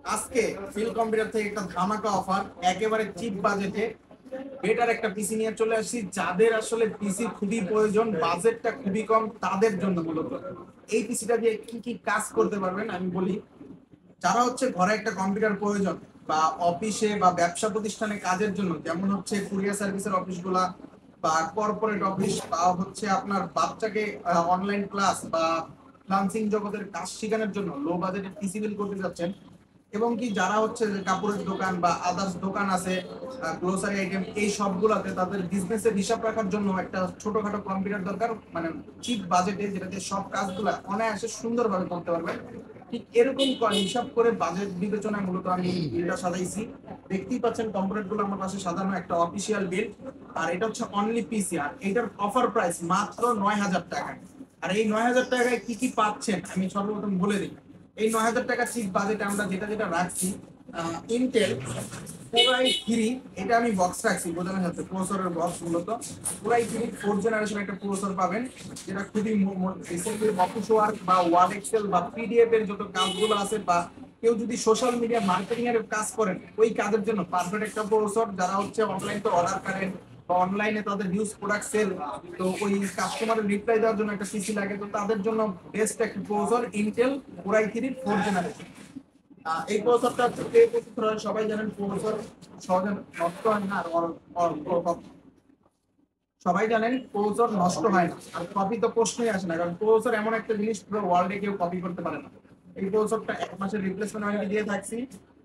আজকে feel computer থেকে একটা ধামাকা অফার, একেবারে চিপ বাজেটে বেটার একটা পিসি নিয়ে চলে আসছি। যাদের আসলে পিসি খুবই প্রয়োজন, বাজেটটা খুবই কম, তাদের জন্য মূলত এই পিসিটা দিয়ে কি কি কাজ করতে পারবেন আমি বলি। যারা হচ্ছে ঘরে একটা কম্পিউটার প্রয়োজন, বা অফিসে বা ব্যবসা প্রতিষ্ঠানে কাজের জন্য, যেমন হচ্ছে কুরিয়ার সার্ভিসের অফিসগুলা বা কর্পোরেট অফিস, বা হচ্ছে আপনার বাচ্চাকে অনলাইন ক্লাস বা ফ্রিল্যান্সিং জগতের কাজ শেখানোর জন্য লো বাজেটের পিসি বিল করতে যাচ্ছেন, এবং কি যারা হচ্ছে যে কাপড়ের দোকান বা আদার্স দোকান আছে, গ্লোসারি আইটেম, এই সবগুলাতে তাদের বিজনেসের হিসাব রাখার জন্য একটা ছোটখাটো কম্পিউটার দরকার, মানে চিপ বাজেটে, যেটাতে সব কাজগুলা অনায়াসে সুন্দরভাবে করতে পারবে। ঠিক এরকম হিসাব করে বাজেট বিবেচনায় মূলত আমি বিলটা সাজাইছি। দেখতেই পাচ্ছেন কম্পোনেন্ট গুলো আমার পাশে সাজানো, একটা অফিসিয়াল বিল। আর এটা হচ্ছে অনলি পিসি, আর এটার অফার প্রাইস মাত্র 9,000 টাকা। আর এই 9,000 টাকায় কি কি পাচ্ছেন আমি সর্বপ্রথম বলে দিই। এই 9,000 টাকা চিপ বাজেটে আমরা যেটা যেটা রাখছি, ইন্টেল কোরাই থ্রি, এটা আমি বক্স রাখছি বোঝানো যাচ্ছে, প্রসেসরের বক্স মূলত। কোরাই থ্রি 4th জেনারেশন একটা প্রসেসর পাবেন, যেটা খুবই রিসেন্টলি অফিস ওয়ার্ক বা ওয়ার্ড এক্সেল বা পিডিএফ এর যত কাজগুলো আছে, বা কেউ যদি সোশ্যাল মিডিয়া মার্কেটিং এর কাজ করেন, ওই কাজের জন্য পারফেক্ট একটা প্রসেসর। যারা হচ্ছে অনলাইনে অর্ডার করেন বা অনলাইনে তাদের ইউজ প্রোডাক্ট সেল, তো ওই কাস্টমারের রিপ্লাই দেওয়ার জন্য একটা পিসি লাগে, তো তাদের জন্য বেস্ট একটা processor Intel core i three 4th generation. এই প্রসেসরটা হচ্ছে এই প্রসেসর হয়, সবাই জানেন প্রসেসর সহজে নষ্ট হয় না, আর সবাই জানেন প্রসেসর নষ্ট হয় না, আর কপি তো প্রশ্নই আসে না, কারণ প্রসেসর এমন একটা জিনিস পুরো ওয়ার্ল্ডে কেউ কপি করতে পারে না। এই প্রসেসরটা 1 মাসের রিপ্লেসমেন্ট ওয়ারেন্টি দিয়ে থাকছি।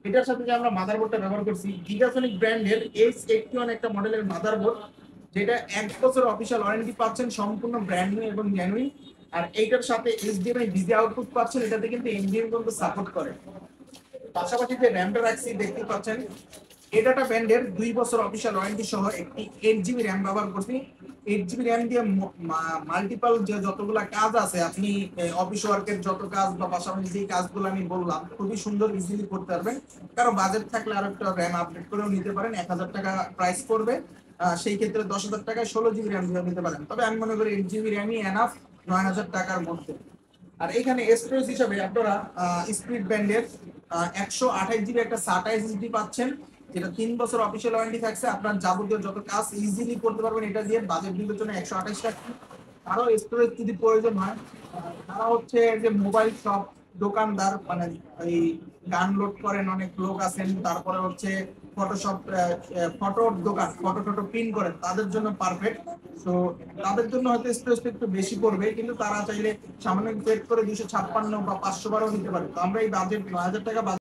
এটার সাথে যে আমরা মাদারবোর্ডটা ব্যবহার করছি, গিগাসনিক ব্র্যান্ডের H81 একটা মডেলের মাদারবোর্ড, যেটা 1 বছর অফিসিয়াল ওয়ারেন্টি পাচ্ছেন, সম্পূর্ণ ব্র্যান্ড নিউ এবং জেনুইন। আর এইটার সাথে এইচডিএমআই ডিজি আউটপুট পাচ্ছেন, এটাতে কিন্তু এনভিএম কিন্তু সাপোর্ট করে। পাশাপাশি যে র্যামটা রাখছি দেখতে পাচ্ছেন, এডাটা ব্র্যান্ডের 2 বছর অফিসিয়াল ওয়ারেন্টি সহ একটি 8 জিবি র্যাম ব্যবহার করছি। 8 জিবি র্যাম দিয়ে মাল্টিপল যে যতগুলা কাজ আছে, আপনি অফিস ওয়ার্কের যত কাজ বা পাশাপাশি যে কাজগুলো আমি বললাম, খুবই সুন্দর ইজিলি করতে পারবেন। কারো বাজেট থাকলে আরো একটা র্যাম আপডেট করেও নিতে পারেন, 1,000 টাকা প্রাইস পড়বে। সেই ক্ষেত্রে 10,000 টাকায় 16 জিবি র্যাম দিয়ে নিতে পারেন, তবে আমি মনে করি 8 জিবি র্যামই এনাফ 9,000 টাকার মধ্যে। আর এখানে স্টোরেজ হিসাবে আপনারা স্পিড ব্যান্ডের 128 জিবি একটা সাটা এসএসডি পাচ্ছেন, যেটা 3 বছর অফিসিয়াল ওয়ারেন্টি থাকছে। আপনার যাবতীয় যত কাজ ইজিলি করতে পারবেন এটা দিয়ে। বাজেট বিবেচনা 128 টাকা। আরো স্টোরেজ যদি প্রয়োজন হয়, তারা হচ্ছে যে মোবাইল শপ দোকানদার, মানে এই গান লোড করেন অনেক লোক আছেন, তারপরে হচ্ছে ফটোশপ, ফটোর দোকান, ফটো টটো প্রিন্ট করেন, তাদের জন্য পারফেক্ট। তো তাদের জন্য হয়তো স্পেসটা একটু বেশি পড়বে, কিন্তু তারা চাইলে সামান্য সেট করে 256 বা 512 নিতে পারে। তো আমরা এই বাজেট 9,000 টাকা